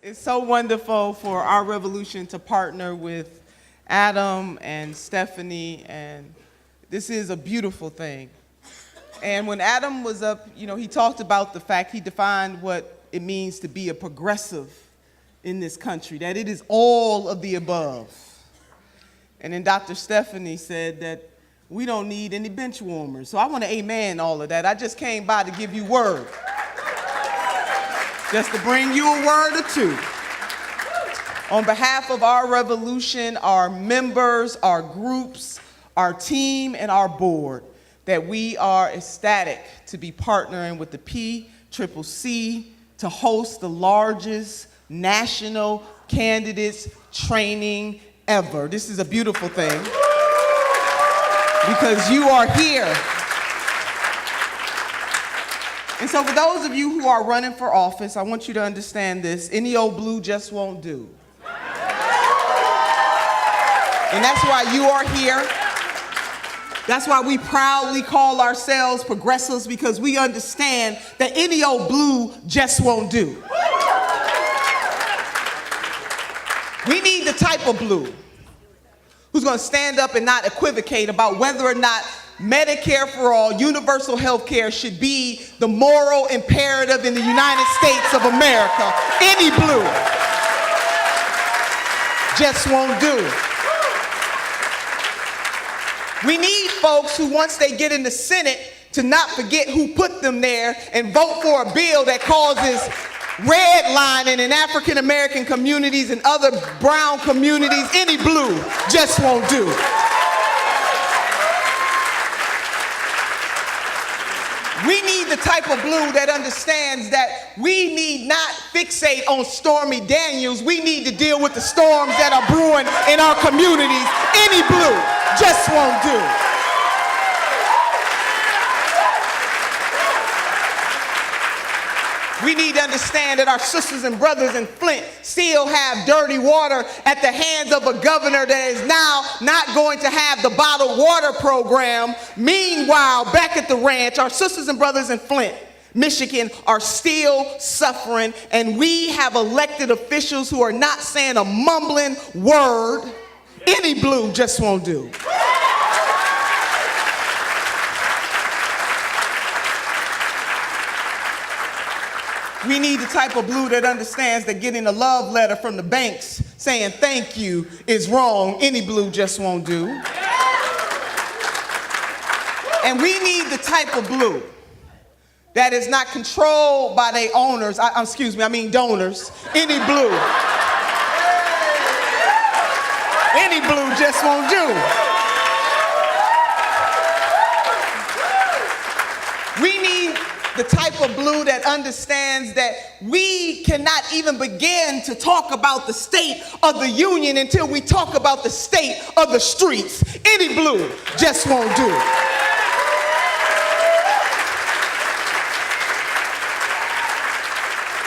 It's so wonderful for our revolution to partner with Adam and Stephanie, and this is a beautiful thing. And when Adam was up, he talked about the fact, he defined what it means to be a progressive in this country, that it is all of the above. And then Dr. Stephanie said that we don't need any bench warmers. So I want to amen all of that. I just came by to give you word. Just to bring you a word or two. On behalf of our revolution, our members, our groups, our team, and our board, that we are ecstatic to be partnering with the PCCC to host the largest national candidates training ever. This is a beautiful thing because you are here. And so for those of you who are running for office, I want you to understand this. Any old blue just won't do. And that's why you are here. That's why we proudly call ourselves progressives, because we understand that any old blue just won't do. We need the type of blue who's going to stand up and not equivocate about whether or not Medicare for all, universal health care should be the moral imperative in the United States of America. Any blue just won't do. We need folks who, once they get in the Senate, to not forget who put them there and vote for a bill that causes redlining in African American communities and other brown communities. Any blue just won't do. We need the type of blue that understands that we need not fixate on Stormy Daniels. We need to deal with the storms that are brewing in our communities. Any blue just won't do. We need to understand that our sisters and brothers in Flint still have dirty water at the hands of a governor that is now not going to have the bottled water program. Meanwhile, back at the ranch, our sisters and brothers in Flint, Michigan, are still suffering, and we have elected officials who are not saying a mumbling word. Any blue just won't do. We need the type of blue that understands that getting a love letter from the banks saying thank you is wrong. Any blue just won't do. And we need the type of blue that is not controlled by their owners, donors. Any blue. Any blue just won't do. We need the type of blue that understands that we cannot even begin to talk about the state of the union until we talk about the state of the streets. Any blue just won't do.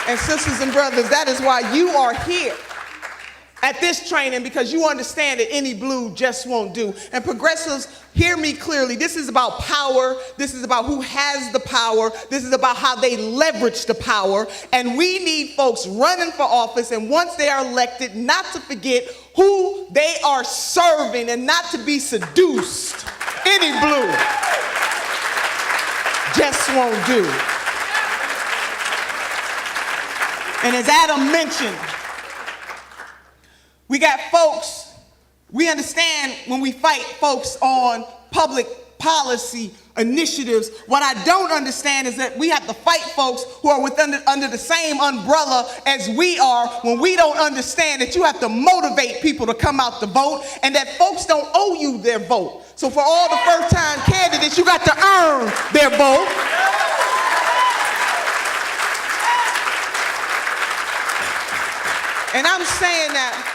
And sisters and brothers, that is why you are here at this training, because you understand that any blue just won't do. And progressives, hear me clearly. This is about power. This is about who has the power. This is about how they leverage the power. And we need folks running for office, and once they are elected, not to forget who they are serving and not to be seduced. Any blue just won't do. And as Adam mentioned, we got folks, we understand when we fight folks on public policy initiatives. What I don't understand is that we have to fight folks who are under the same umbrella as we are, when we don't understand that you have to motivate people to come out to vote, and that folks don't owe you their vote. So for all the first-time candidates, you got to earn their vote. And I'm saying that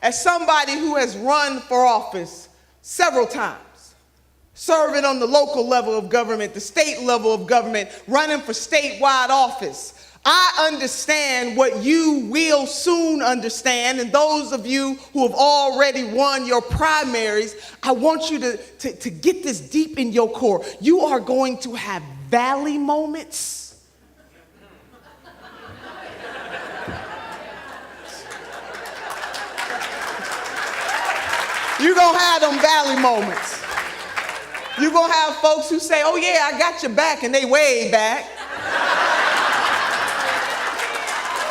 as somebody who has run for office several times, serving on the local level of government, the state level of government, running for statewide office, I understand what you will soon understand. And those of you who have already won your primaries, I want you to get this deep in your core. You are going to have valley moments You're going to have them valley moments. You're going to have folks who say, oh yeah, I got your back, and they way back.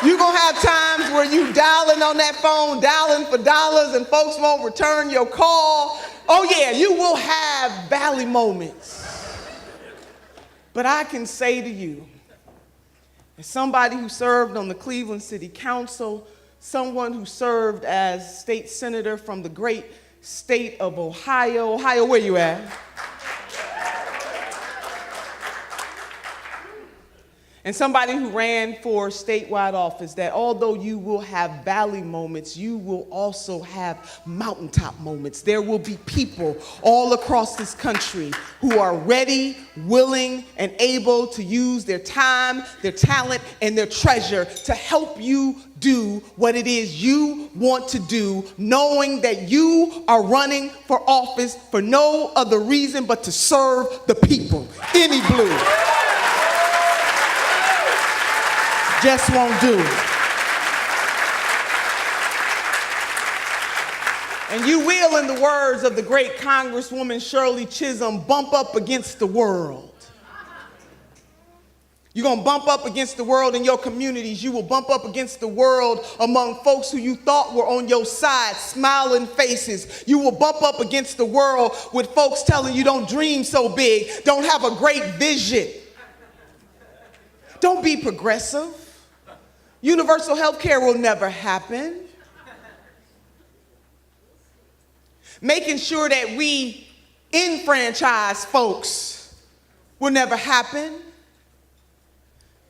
You're going to have times where you dialing on that phone, dialing for dollars, and folks won't return your call. Oh yeah, you will have valley moments. But I can say to you, as somebody who served on the Cleveland City Council, someone who served as state senator from the great state of Ohio. Ohio, where you at? And somebody who ran for statewide office, that although you will have valley moments, you will also have mountaintop moments. There will be people all across this country who are ready, willing, and able to use their time, their talent, and their treasure to help you do what it is you want to do, knowing that you are running for office for no other reason but to serve the people. Any blue just won't do. And you will, in the words of the great Congresswoman Shirley Chisholm, bump up against the world. You're going to bump up against the world in your communities. You will bump up against the world among folks who you thought were on your side, smiling faces. You will bump up against the world with folks telling you don't dream so big, don't have a great vision. Don't be progressive. Universal health care will never happen. Making sure that we enfranchise folks will never happen.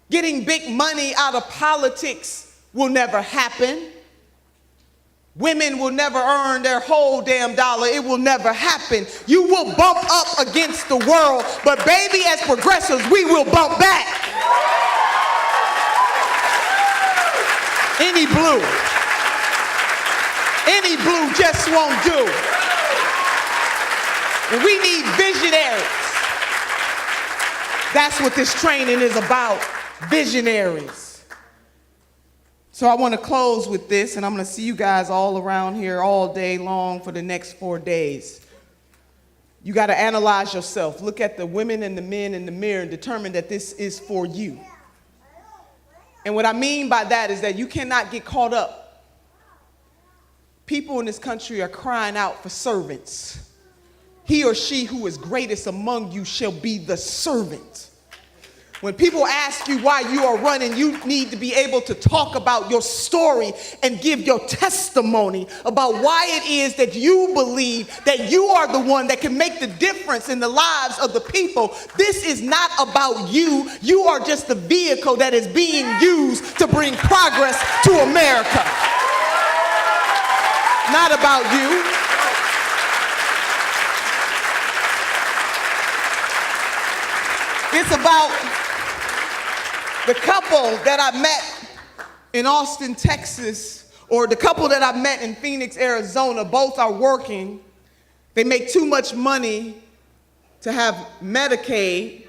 Getting big money out of politics will never happen. Women will never earn their whole damn dollar. It will never happen. You will bump up against the world, but baby, as progressives, we will bump back. Any blue just won't do. And we need visionaries. That's what this training is about, visionaries. So I want to close with this, and I'm going to see you guys all around here all day long for the next 4 days. You got to analyze yourself. Look at the women and the men in the mirror and determine that this is for you. And what I mean by that is that you cannot get caught up. People in this country are crying out for servants. He or she who is greatest among you shall be the servant. When people ask you why you are running, you need to be able to talk about your story and give your testimony about why it is that you believe that you are the one that can make the difference in the lives of the people. This is not about you. You are just the vehicle that is being used to bring progress to America. Not about you. It's about the couple that I met in Austin, Texas, or the couple that I met in Phoenix, Arizona. Both are working. They make too much money to have Medicaid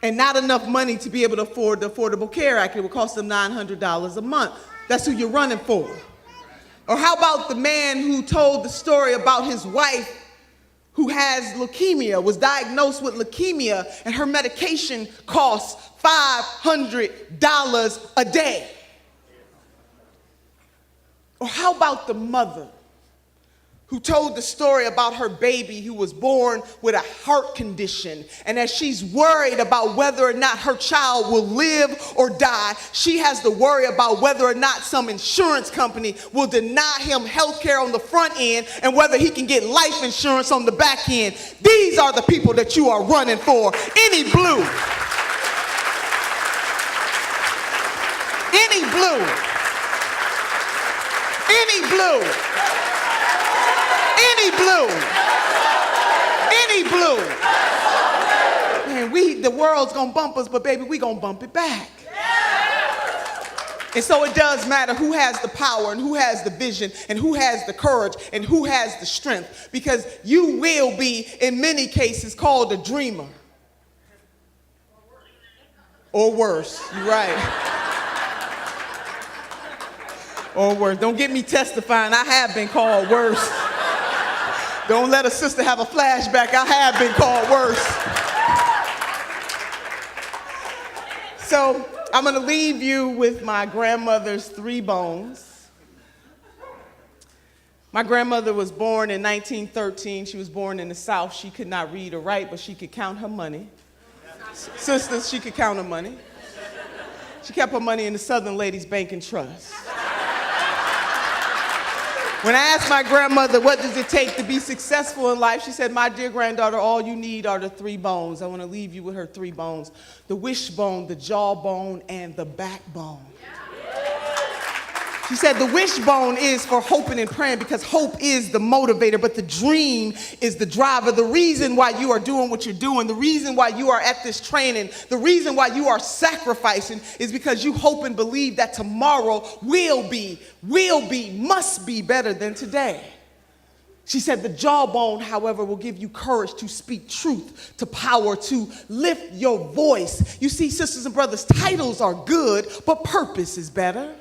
and not enough money to be able to afford the Affordable Care Act. It would cost them $900 a month. That's who you're running for. Or how about the man who told the story about his wife who has leukemia, was diagnosed with leukemia, and her medication costs $500 a day? Or how about the mother who told the story about her baby who was born with a heart condition, and as she's worried about whether or not her child will live or die, she has to worry about whether or not some insurance company will deny him health care on the front end and whether he can get life insurance on the back end. These are the people that you are running for. Any blue. Any blue. Any blue. Any blue. Any blue. Man, the world's gonna bump us, but baby, we gonna bump it back. And so it does matter who has the power and who has the vision and who has the courage and who has the strength, because you will be, in many cases, called a dreamer. Or worse, you're right. Or worse. Don't get me testifying, I have been called worse. Don't let a sister have a flashback. I have been called worse. So I'm going to leave you with my grandmother's 3 bones. My grandmother was born in 1913. She was born in the South. She could not read or write, but she could count her money. Sisters, she could count her money. She kept her money in the Southern Ladies Bank and Trust. When I asked my grandmother, what does it take to be successful in life? She said, my dear granddaughter, all you need are the 3 bones. I want to leave you with her 3 bones. The wishbone, the jawbone, and the backbone. She said the wishbone is for hoping and praying because hope is the motivator, but the dream is the driver. The reason why you are doing what you're doing, the reason why you are at this training, the reason why you are sacrificing is because you hope and believe that tomorrow must be better than today. She said the jawbone, however, will give you courage to speak truth, to power, to lift your voice. You see, sisters and brothers, titles are good, but purpose is better.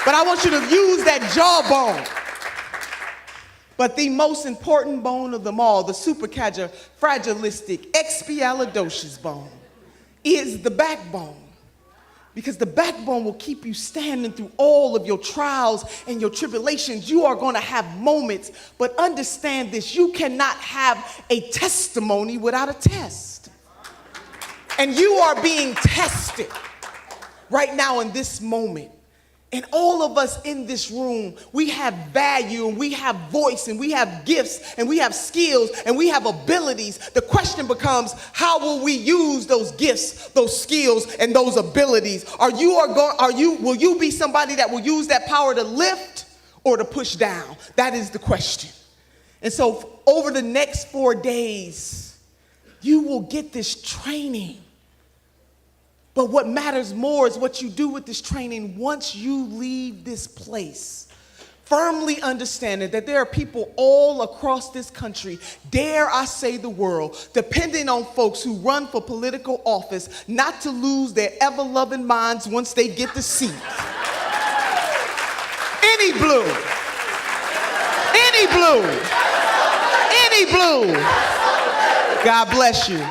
But I want you to use that jawbone. But the most important bone of them all, the supercalifragilisticexpialidocious bone, is the backbone. Because the backbone will keep you standing through all of your trials and your tribulations. You are going to have moments, but understand this, you cannot have a testimony without a test. And you are being tested right now in this moment. And all of us in this room, we have value and we have voice and we have gifts and we have skills and we have abilities. The question becomes, how will we use those gifts, those skills, and those abilities? Will you be somebody that will use that power to lift or to push down? That is the question. And so over the next 4 days, you will get this training. But what matters more is what you do with this training once you leave this place. Firmly understanding that there are people all across this country, dare I say the world, depending on folks who run for political office not to lose their ever-loving minds once they get the seat. Any blue. Any blue. Any blue. God bless you.